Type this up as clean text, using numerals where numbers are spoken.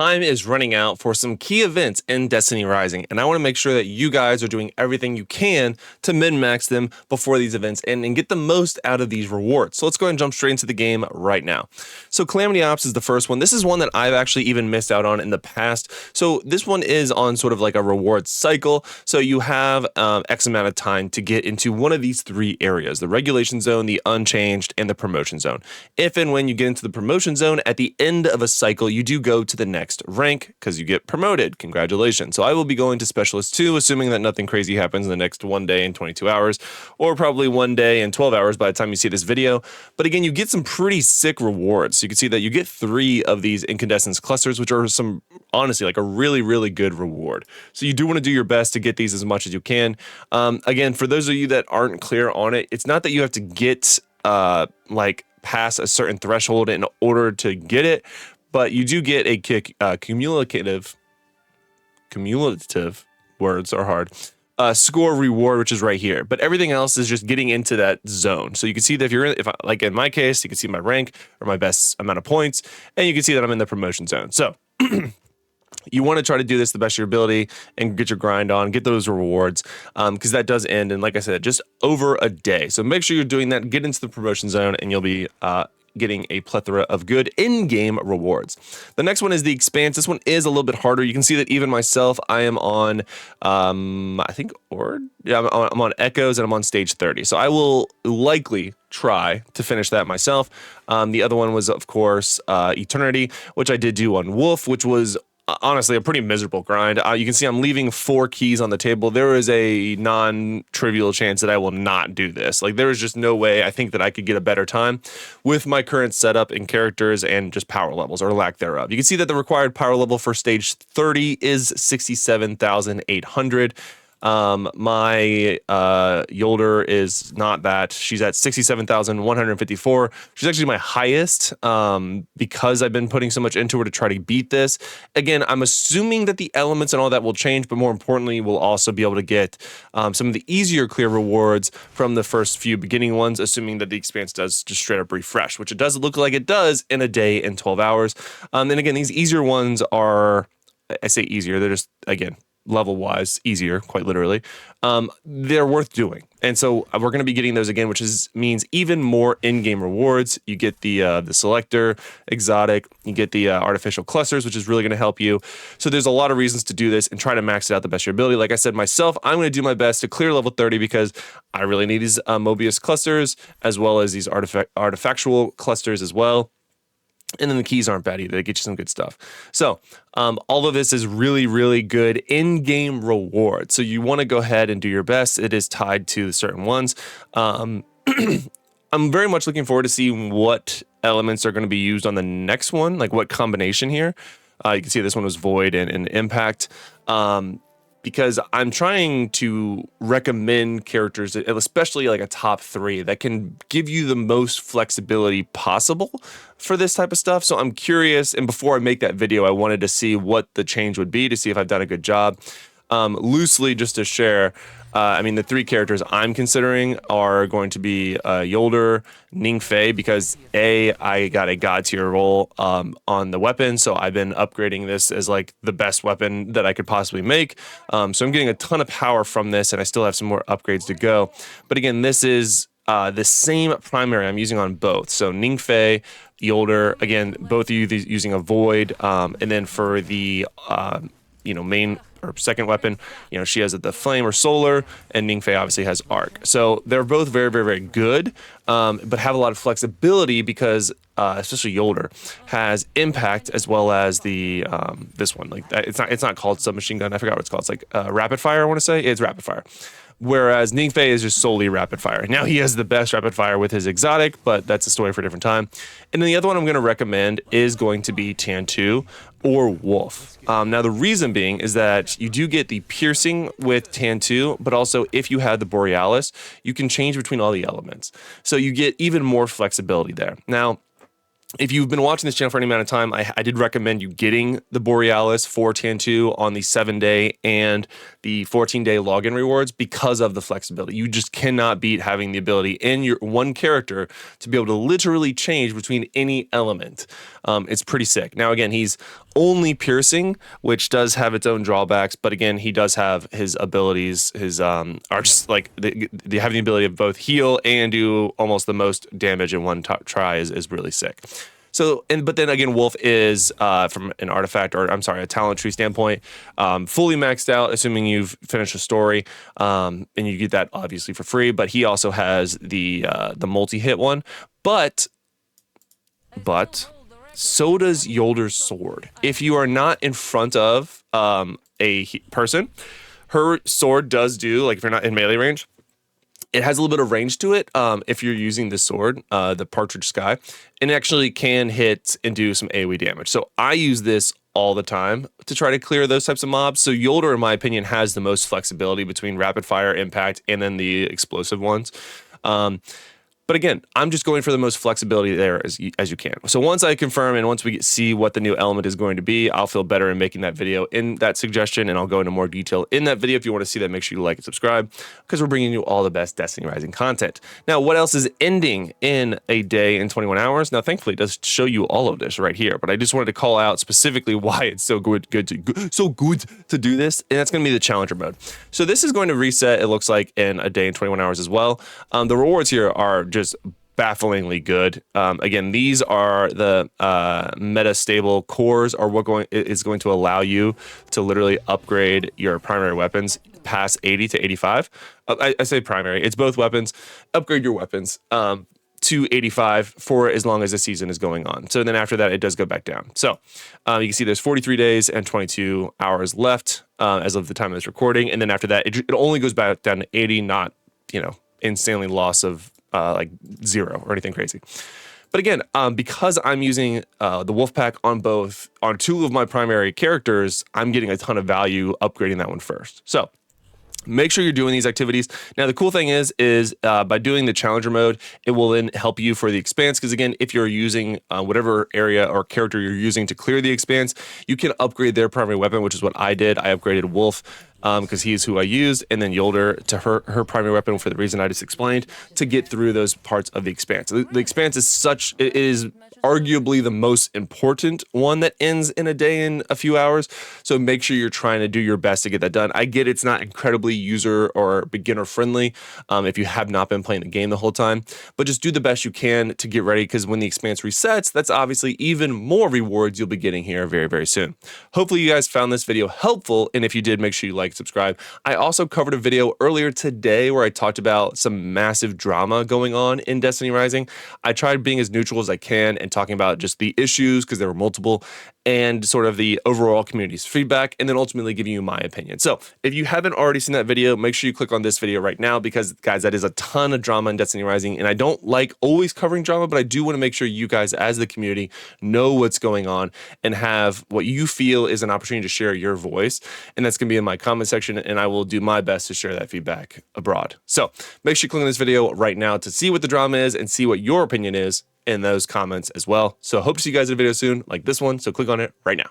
time is running out for some key events in Destiny Rising, and I want to make sure that you guys are doing everything you can to min-max them before these events and get the most out of these rewards. So let's go ahead and jump straight into the game right now. So Calamity Ops is the first one. This is one that I've actually even missed out on in the past. So this one is on sort of like a reward cycle. So you have X amount of time to get into one of these three areas: the regulation zone, the unchanged, and the promotion zone. If and when you get into the promotion zone at the end of a cycle, you do go to the next rank because you get promoted. Congratulations. So I will be going to Specialist 2, assuming that nothing crazy happens in the next 1 day and 22 hours, or probably 1 day and 12 hours by the time you see this video. But again, you get some pretty sick rewards. So you can see that you get 3 of these incandescence clusters, which are some, honestly, like a really, really good reward. So you do want to do your best to get these as much as you can. Again, for those of you that aren't clear on it, it's not that you have to get like pass a certain threshold in order to get it, but you do get a cumulative words are hard score reward, which is right here. But everything else is just getting into that zone. So you can see that like in my case, you can see my rank or my best amount of points, and you can see that I'm in the promotion zone. So you want to try to do this the best of your ability and get your grind on, get those rewards, because that does end in, like I said, just over a day. So make sure you're doing that, get into the promotion zone, and you'll be getting a plethora of good in-game rewards. The next one is the Expanse. This one is a little bit harder. You can see that even myself, I am on, I think, I'm on Echoes, and I'm on stage 30. So I will likely try to finish that myself. The other one was, of course, Eternity, which I did do on Wolf, which was honestly a pretty miserable grind. You can see I'm leaving 4 keys on the table. There is a non-trivial chance that I will not do this. Like, there is just no way I think that I could get a better time with my current setup and characters and just power levels or lack thereof. You can see that the required power level for stage 30 is 67,800. My Yolder is not that. She's at 67,154. She's actually my highest because I've been putting so much into her to try to beat this. Again, I'm assuming that the elements and all that will change, but more importantly, we'll also be able to get some of the easier clear rewards from the first few beginning ones, assuming that the Expanse does just straight up refresh, which it does look like it does in a day and 12 hours. And again, these easier ones are, I say easier, they're just, again, level wise easier, quite literally. They're worth doing, and so we're going to be getting those again, which means even more in-game rewards. You get the selector exotic, you get the artificial clusters, which is really going to help you. So there's a lot of reasons to do this and try to max it out the best of your ability. Like I said, myself, I'm going to do my best to clear level 30 because I really need these Mobius clusters as well as these artifactual clusters as well. And then the keys aren't bad either. They get you some good stuff. So all of this is really, really good in-game reward. So you want to go ahead and do your best. It is tied to certain ones. I'm very much looking forward to seeing what elements are going to be used on the next one, like what combination here. You can see this one was Void and Impact. Because I'm trying to recommend characters, especially like a top 3, that can give you the most flexibility possible for this type of stuff. So I'm curious, and before I make that video, I wanted to see what the change would be to see if I've done a good job. Loosely, just to share, I mean, the 3 characters I'm considering are going to be Yolder, Ningfei, because I got a god tier roll on the weapon, so I've been upgrading this as like the best weapon that I could possibly make. So I'm getting a ton of power from this, and I still have some more upgrades to go. But again, this is the same primary I'm using on both. So Ningfei, Yolder, again, both of you using a Void, and then for the main or second weapon, she has the Flame or Solar, and Ningfei obviously has Arc. So they're both very, very, very good, but have a lot of flexibility because especially Yolder has Impact as well as the this one. Like it's not called Submachine Gun. I forgot what it's called. It's like Rapid Fire. I want to say it's Rapid Fire. Whereas Ningfei is just solely rapid fire. Now he has the best rapid fire with his exotic, but that's a story for a different time. And then the other one I'm going to recommend is going to be Tantu or Wolf. Now the reason being is that you do get the piercing with Tantu, but also if you had the Borealis, you can change between all the elements. So you get even more flexibility there. Now, if you've been watching this channel for any amount of time, I did recommend you getting the Borealis for Tan2 on the 7-day and the 14-day login rewards because of the flexibility. You just cannot beat having the ability in your one character to be able to literally change between any element. It's pretty sick. Now, again, he's only piercing, which does have its own drawbacks, but again, he does have his abilities, are just like the having the ability of both heal and do almost the most damage in one try is really sick. So, but then again, Wolf is from an artifact, or I'm sorry, a talent tree standpoint, fully maxed out, assuming you've finished a story, and you get that obviously for free. But he also has the multi-hit one, but so does Yolder's sword. If you are not in front of a person, her sword does do, like if you're not in melee range, it has a little bit of range to it if you're using the sword, the Partridge Sky, and it actually can hit and do some AoE damage. So I use this all the time to try to clear those types of mobs. So Yolder, in my opinion, has the most flexibility between rapid fire, impact, and then the explosive ones. But again, I'm just going for the most flexibility there as you can. So once I confirm and once we see what the new element is going to be, I'll feel better in making that video in that suggestion, and I'll go into more detail in that video. If you want to see that, make sure you like and subscribe, because we're bringing you all the best Destiny Rising content. Now, what else is ending in a day in 21 hours? Now, thankfully, it does show you all of this right here, but I just wanted to call out specifically why it's so good to do this, and that's going to be the Challenger mode. So this is going to reset, it looks like, in a day in 21 hours as well. The rewards here are just bafflingly good. Again, these are the meta stable cores are what is going to allow you to literally upgrade your primary weapons past 80 to 85. I say primary, it's both weapons. Upgrade your weapons to 85 for as long as the season is going on. So then after that, it does go back down. So you can see there's 43 days and 22 hours left as of the time of this recording. And then after that, it only goes back down to 80, not, insanely loss of like 0 or anything crazy. But again, because I'm using the Wolfpack on 2 of my primary characters, I'm getting a ton of value upgrading that one first. So make sure you're doing these activities. Now, the cool thing is by doing the Challenger mode, it will then help you for the Expanse. Because again, if you're using whatever area or character you're using to clear the Expanse, you can upgrade their primary weapon, which is what I did. I upgraded Wolf because he's who I used, and then Yolder to her primary weapon for the reason I just explained, to get through those parts of the Expanse. The Expanse is it is arguably the most important one that ends in a day in a few hours. So make sure you're trying to do your best to get that done. I get it's not incredibly user or beginner friendly if you have not been playing the game the whole time, but just do the best you can to get ready, because when the Expanse resets, that's obviously even more rewards you'll be getting here very, very soon. Hopefully you guys found this video helpful, and if you did, make sure you like, subscribe. I also covered a video earlier today where I talked about some massive drama going on in Destiny Rising. I tried being as neutral as I can and talking about just the issues, because there were multiple, and sort of the overall community's feedback, and then ultimately giving you my opinion. So if you haven't already seen that video, make sure you click on this video right now, because guys, that is a ton of drama in Destiny Rising, and I don't like always covering drama, but I do want to make sure you guys as the community know what's going on and have what you feel is an opportunity to share your voice, and that's going to be in my comment section, and I will do my best to share that feedback abroad. So make sure you click on this video right now to see what the drama is and see what your opinion is in those comments as well. So hope to see you guys in a video soon like this one. So click on it right now.